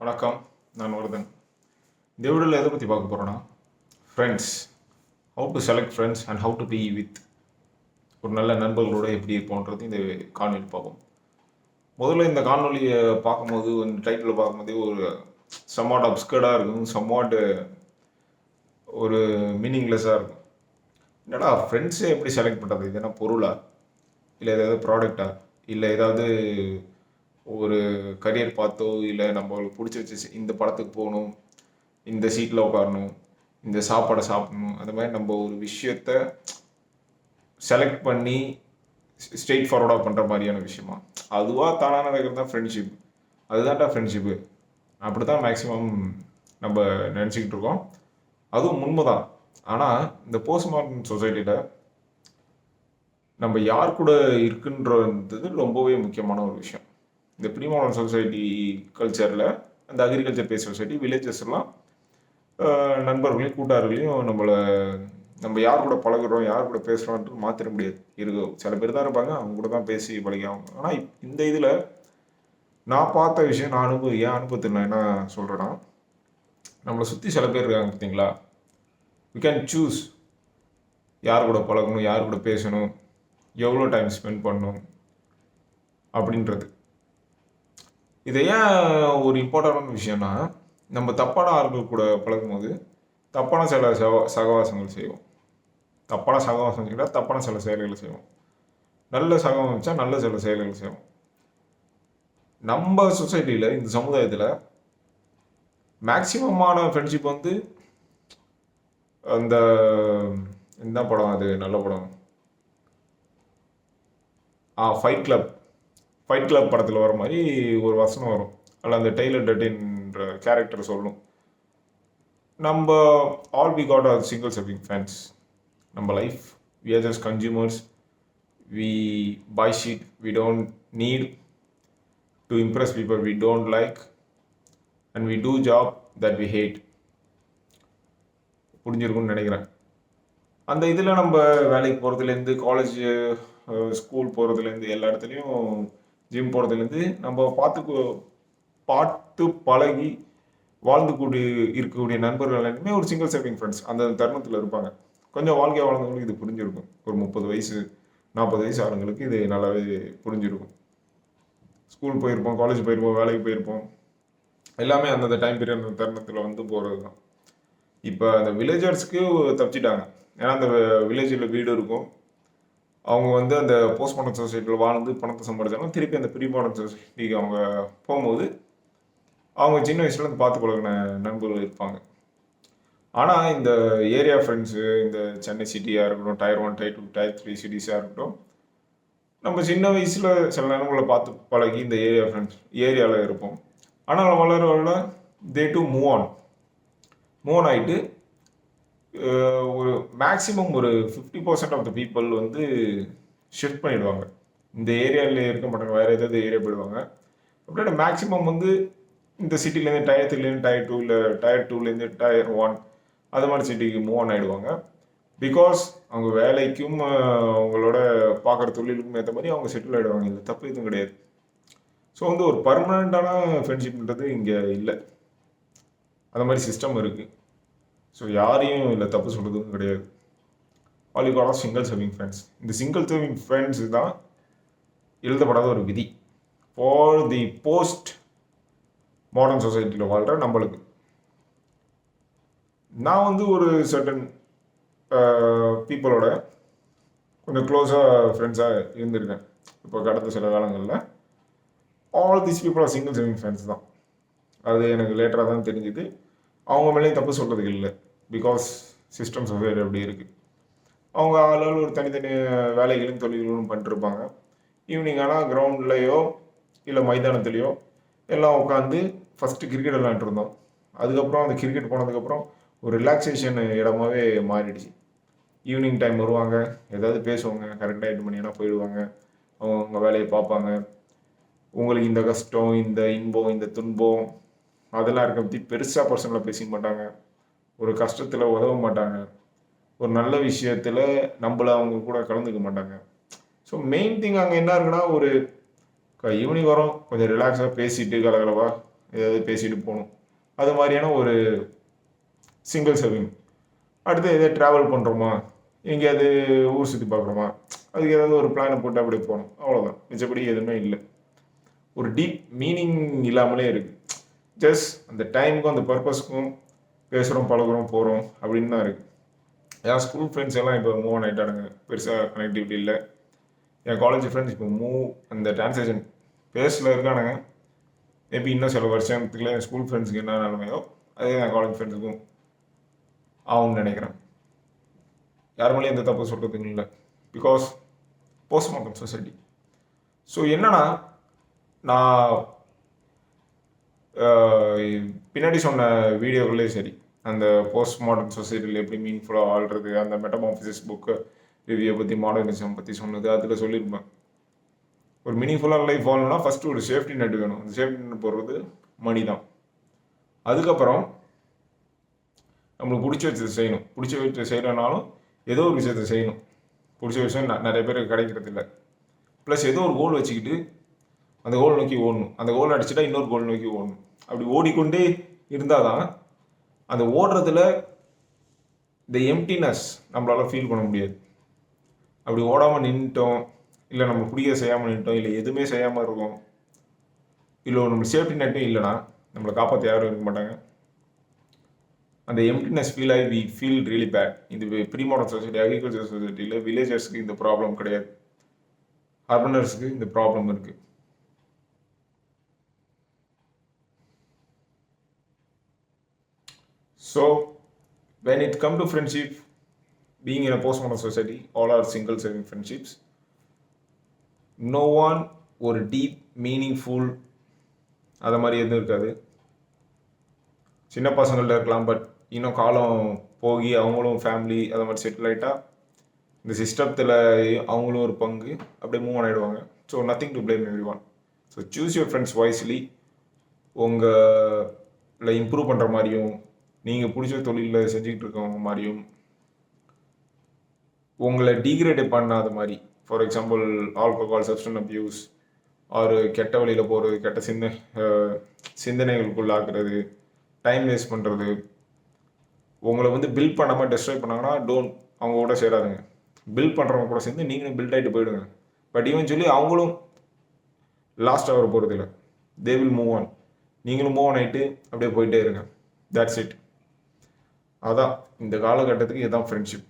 வணக்கம். நான் வர்தன். இந்த வீடியோவில் எதை பற்றி பார்க்க போகிறோன்னா friends, how to select friends and how to be with ஒரு நல்ல நண்பர்களோட எப்படி இருப்போன்றது இந்த காணொலி பார்ப்போம். முதல்ல இந்த காணொலியை பார்க்கும்போது டைட்டில் பார்க்கும்போதே ஒரு சம்வாட் அப்ஸ்கர்டாக இருக்கும், சம்வாட் ஒரு மீனிங்லெஸ்ஸாக இருக்கும். என்னடா ஃப்ரெண்ட்ஸே எப்படி செலக்ட் பண்ணுறது? இது என்ன பொருளா, இல்லை ஏதாவது ப்ராடக்டா, இல்லை ஏதாவது ஒரு கரியர் பார்த்தோ, இல்லை நம்மளுக்கு பிடிச்சி வச்சு இந்த படத்துக்கு போகணும், இந்த சீட்டில் உட்காரணும், இந்த சாப்பாடை சாப்பிடணும், அந்த மாதிரி நம்ம ஒரு விஷயத்த செலக்ட் பண்ணி ஸ்ட்ரெயிட் ஃபார்வர்டாக பண்ணுற மாதிரியான விஷயமா? அதுவாக தானாக நடக்கிறது தான் ஃப்ரெண்ட்ஷிப். அதுதான்டா ஃப்ரெண்ட்ஷிப்பு. அப்படி தான் மேக்ஸிமம் நம்ம நினச்சிக்கிட்டு இருக்கோம். அதுவும் உண்மை தான். ஆனால் இந்த போஸ்ட் மாடர்ன் சொசைட்டியில் நம்ம யார் கூட இருக்குன்றது ரொம்பவே முக்கியமான ஒரு விஷயம். இந்த ப்ரீ மாடர்ன் சொசைட்டி கல்ச்சரில், அந்த அக்ரிகல்ச்சர் பேஸ் சொசைட்டி, வில்லேஜஸ்லாம் நண்பர்களையும் கூட்டார்களையும் நம்ம யார் கூட பழகுறோம், யார் கூட பேசுகிறோன்ட்டு மாற்றிட முடியாது. சில பேர் தான் இருப்பாங்க, அவங்க கூட தான் பேசி பழகி ஆகணும். ஆனால் இந்த இதில் நான் பார்த்த விஷயம், என் அனுபவத்தில் நான் என்ன சொல்கிறேன்னா, நம்மளை சுற்றி சில பேர் இருக்காங்க பார்த்தீங்களா, யூ கேன் சூஸ் யார் கூட பழகணும், யார் கூட பேசணும், எவ்வளோ டைம் ஸ்பெண்ட் பண்ணணும் அப்படின்றது. இது ஏன் ஒரு இம்பார்ட்டண்டான விஷயம்னா, நம்ம தப்பான ஆட்கள் கூட பழகும்போது தப்பான சில சகவாசங்கள் செய்வோம். தப்பான சகவாசம் செய்தால் தப்பான சில செயல்களை செய்வோம். நல்ல சகவாசம் வச்சா நல்ல சில செயல்கள் செய்வோம். நம்ம சொசைட்டியில், இந்த சமுதாயத்தில் மேக்சிமமான ஃப்ரெண்ட்ஷிப் வந்து அந்த என்ன படம், அது நல்ல படம், ஃபைட் கிளப் படத்தில் வர மாதிரி ஒரு வசனம் வரும். அதில் அந்த டெய்லர் டட்டின்ற கேரக்டர் சொல்லணும், நம்ம all we got are single serving fans. நம்ம life, we are just consumers. We buy shit we don't need to impress people we don't like, and we do job that we hate. புரிஞ்சிருக்கும்னு நினைக்கிறேன். அந்த இதில் நம்ம வேலைக்கு போகிறதுலேருந்து, college school போகிறதுலேருந்து, எல்லா இடத்துலையும் gym போகிறதுலேருந்து நம்ம பார்த்து பழகி வாழ்ந்து இருக்கக்கூடிய நண்பர்கள் எல்லாருமே ஒரு சிங்கிள் சர்விங் ஃப்ரெண்ட்ஸ் அந்த தருணத்தில் இருப்பாங்க. கொஞ்சம் வாழ்க்கை வாழ்ந்தவங்களுக்கு இது புரிஞ்சிருக்கும். ஒரு 30 வயசு 40 வயசு ஆளுங்களுக்கு இது நல்லாவே புரிஞ்சிருக்கும். ஸ்கூல் போயிருப்போம், காலேஜ் போயிருப்போம், வேலைக்கு போயிருப்போம், எல்லாமே அந்தந்த டைம் பீரியட் அந்த தருணத்தில் வந்து போகிறது தான். இப்போ அந்த வில்லேஜர்ஸ்க்கு தப்பிச்சிட்டாங்க. ஏன்னா அந்த வில்லேஜில் வீடு இருக்கும். அவங்க வந்து அந்த போஸ்ட் மாடர்ன் சொசைட்டியில் வாழ்ந்து பணத்தை சம்பாதிச்சாலும் திருப்பி அந்த ப்ரீ மாடர்ன் சொசைட்டிக்கு அவங்க போகும்போது அவங்க சின்ன வயசுலேருந்து பார்த்து பழகின நண்பர்கள் இருப்பாங்க. ஆனால் இந்த ஏரியா ஃப்ரெண்ட்ஸு, இந்த சென்னை சிட்டியாக இருக்கட்டும், Tier 1, Tier 2, Tier 3 சிட்டிஸாக இருக்கட்டும், நம்ம சின்ன வயசில் சில நண்பர்களை பார்த்து பழகி இந்த ஏரியாவில் இருப்போம். ஆனால் வளர தே டு மூவ் ஆன் ஆகிட்டு ஒரு மேக்ஸிமம் ஒரு 50% ஆஃப் த பீப்புள் வந்து ஷிஃப்ட் பண்ணிவிடுவாங்க. இந்த ஏரியாவில் இருக்க மாட்டாங்க, வேறு ஏதாவது ஏரியா போயிடுவாங்க. அப்படின்னா மேக்ஸிமம் வந்து இந்த சிட்டிலேருந்து Tier 3லேருந்து Tier 2, இல்லை Tier 2லேருந்து Tier 1 அது மாதிரி சிட்டிக்கு மூவ் ஆன் ஆகிடுவாங்க. பிகாஸ் அவங்க வேலைக்கும் அவங்களோட பார்க்குற தொழிலுக்கும் ஏற்ற மாதிரி அவங்க செட்டில் ஆகிடுவாங்க. இது தப்பு எதுவும் கிடையாது. ஸோ வந்து ஒரு பர்மனெண்ட்டான ஃப்ரெண்ட்ஷிப்ன்றது இங்கே இல்லை. அந்த மாதிரி சிஸ்டம் இருக்குது. ஸோ யாரையும் இல்லை தப்பு சொல்கிறதுக்கும் கிடையாது. All you got of single serving friends. இந்த சிங்கிள் சர்விங் ஃப்ரெண்ட்ஸ் தான் எழுதப்படாத ஒரு விதி ஃபார் தி போஸ்ட் மாடர்ன் சொசைட்டியில் வாழ்கிற நம்மளுக்கு. நான் வந்து ஒரு சர்டன் பீப்புளோட கொஞ்சம் க்ளோஸாக ஃப்ரெண்ட்ஸாக இருந்திருக்கேன். இப்போ கடந்த சில காலங்களில் all these people are single serving friends தான். அது எனக்கு லேட்டராக தான் தெரிஞ்சுது. அவங்க மேலேயும் தப்பு சொல்கிறதுக்கு இல்லை. பிகாஸ் சிஸ்டம் சொசைட்டி அப்படி இருக்குது. அவங்க ஆளால் ஒரு தனித்தனி வேலைகளும் தொழில்களும் பண்ணிட்டுருப்பாங்க. ஈவினிங் ஆனால் கிரவுண்ட்லேயோ இல்லை மைதானத்துலேயோ எல்லாம் உட்காந்து ஃபஸ்ட்டு கிரிக்கெட் விளையாண்டுருந்தோம். அதுக்கப்புறம் அந்த கிரிக்கெட் போனதுக்கப்புறம் ஒரு ரிலாக்ஸேஷன் இடமாவே மாறிடுச்சு. ஈவினிங் டைம் வருவாங்க, ஏதாவது பேசுவாங்க, கரெக்டாக 8 மணினா போயிடுவாங்க, அவங்க வேலையை பார்ப்பாங்க. உங்களுக்கு இந்த கஷ்டம், இந்த இன்பம், இந்த துன்பம் அதெல்லாம் இருக்க பற்றி பெருசாக பர்சனலாக பேசிக்க மாட்டாங்க. ஒரு கஷ்டத்தில் உதவ மாட்டாங்க. ஒரு நல்ல விஷயத்தில் நம்மளை அவங்க கூட கலந்துக்க மாட்டாங்க. ஸோ மெயின் திங் அங்கே என்ன இருக்குன்னா, ஒரு ஈவினிங் வரோம், கொஞ்சம் ரிலாக்ஸாக பேசிட்டு கலகலவா ஏதாவது பேசிட்டு போகணும். அது மாதிரியான ஒரு சிங்கிள் சர்விங். அடுத்து எதாவது ட்ராவல் பண்ணுறோமா, எங்கேயாவது ஊர் சுற்றி பார்க்குறோமா, அதுக்கு ஏதாவது ஒரு பிளானை போட்டு அப்படியே போகணும். அவ்வளோதான். மிச்சப்படி எதுவுமே இல்லை. ஒரு டீப் மீனிங் இல்லாமலே இருக்குது. ஜஸ்ட் அந்த டைமுக்கும் அந்த பர்பஸ்க்கும் பேசுகிறோம், பழகுறோம், போகிறோம் அப்படின்னு தான் இருக்குது. என் ஸ்கூல் ஃப்ரெண்ட்ஸ் எல்லாம் இப்போ மூவ் ஆன் ஆகிட்டானுங்க. பெருசாக கனெக்டிவிட்டி இல்லை. என் காலேஜ் ஃப்ரெண்ட்ஸ் இப்போ அந்த டிரான்சாக்ஷன் பேஸில் இருக்கானுங்க. மேபி இன்னும் சில வருஷத்துக்குள்ள என் ஸ்கூல் ஃப்ரெண்ட்ஸுக்கு என்ன நிலைமையோ அதே என் காலேஜ் ஃப்ரெண்ட்ஸுக்கும் ஆகும்னு நினைக்கிறேன். யார் மேலேயும் எந்த தப்பு சொல்கிறதுக்கு இல்லை. Because postmortem society. ஸோ என்னன்னா, நான் பின்னாடி சொன்ன வீடியோக்களே சரி, அந்த போஸ்ட் மாடர்ன் சொசைட்டியில் எப்படி மீனிங்ஃபுல்லாக வாழ்கிறது, அந்த மெட்டமார்ஃபிசிஸ் புக்கு ரிவ்யூவை பற்றி, மாடர்னிசம் பற்றி சொன்னது, அதில் சொல்லியிருப்பேன். ஒரு மீனிங்ஃபுல்லாக லைஃப் வாழணும்னா ஃபஸ்ட்டு ஒரு சேஃப்டி நெட் வேணும். அந்த சேஃப்டி நெட் போடுறது மணி தான். அதுக்கப்புறம் நம்மளுக்கு பிடிச்ச விஷயத்தை செய்யணும். பிடிச்ச விஷயத்தை செய்யலைனாலும் ஏதோ ஒரு விஷயத்தை செய்யணும். பிடிச்ச விஷயம் நிறைய பேருக்கு கிடைக்கிறது இல்லை. ப்ளஸ் ஏதோ ஒரு கோல் வச்சுக்கிட்டு அந்த கோல் நோக்கி ஓடணும். அந்த கோல் அடிச்சுட்டா இன்னொரு கோல் நோக்கி ஓடணும். அப்படி ஓடிக்கொண்டே இருந்தால் தான் அந்த ஓடுறதுல இந்த எம்டினஸ் நம்மளால ஃபீல் பண்ண முடியாது. அப்படி ஓடாமல் நின்றுட்டோம், இல்லை நம்ம பிடிக்க செய்யாமல் நின்றுட்டோம், இல்லை எதுவுமே செய்யாமல் இருக்கோம், இல்லை நம்ம சேஃப்டி நெட்டும் இல்லைனா நம்மளை காப்பாற்ற யாரும் இருக்க மாட்டாங்க. அந்த எம்டினஸ் ஃபீல் ஆகி வி ஃபீல் ரியலி பேட். இந்த ப்ரீ மாடர்ன் சொசைட்டி, அக்ரிகல்ச்சர் சொசைட்டியில் வில்லேஜர்ஸ்க்கு இந்த ப்ராப்ளம் கிடையாது, அர்பனர்ஸுக்கு இந்த ப்ராப்ளம் இருக்குது. So, when it comes to friendship, being in a postmodern society, all are single serving friendships. No one ஒரு டீப் மீனிங்ஃபுல் அதை மாதிரி எதுவும் இருக்காது. சின்ன பசங்கள்ட்ட இருக்கலாம், பட் இன்னும் காலம் போகி அவங்களும் ஃபேமிலி அதை மாதிரி செட்டில் ஆகிட்டா இந்த சிஸ்டத்தில் அவங்களும் ஒரு பங்கு அப்படியே மூவ் ஆகிடுவாங்க. So nothing to blame every one. So choose your friends wisely. உங்களை இம்ப்ரூவ் பண்ணுற மாதிரியும், நீங்கள் பிடிச்ச தொழிலில் செஞ்சுக்கிட்டு இருக்கவங்க மாதிரியும், உங்களை டீக்ரேட் பண்ணாத மாதிரி, for example alcohol, substance abuse, ஒரு கெட்ட வழியில் போகிறது, கெட்ட சிந்தனைகளுக்குள்ளாக்குறது, டைம் வேஸ்ட் பண்ணுறது, உங்களை பில்ட் பண்ணாமல் டெஸ்ட்ராய் பண்ணாங்கன்னா அவங்க கூட சேராதுங்க. பில்ட் பண்ணுறவங்க கூட சேர்ந்து நீங்களும் பில்ட் ஆகிட்டு போயிடுங்க. பட் ஈவென்ச்சுவலி அவங்களும் லாஸ்ட் ஆகிற போகிறது இல்லை. They will move on. நீங்களும் மூவ் ஆன் ஆகிட்டு அப்படியே போயிட்டே இருங்க. That's it. அதான் இந்த காலகட்டத்துக்கு இதுதான் ஃப்ரெண்ட்ஷிப்.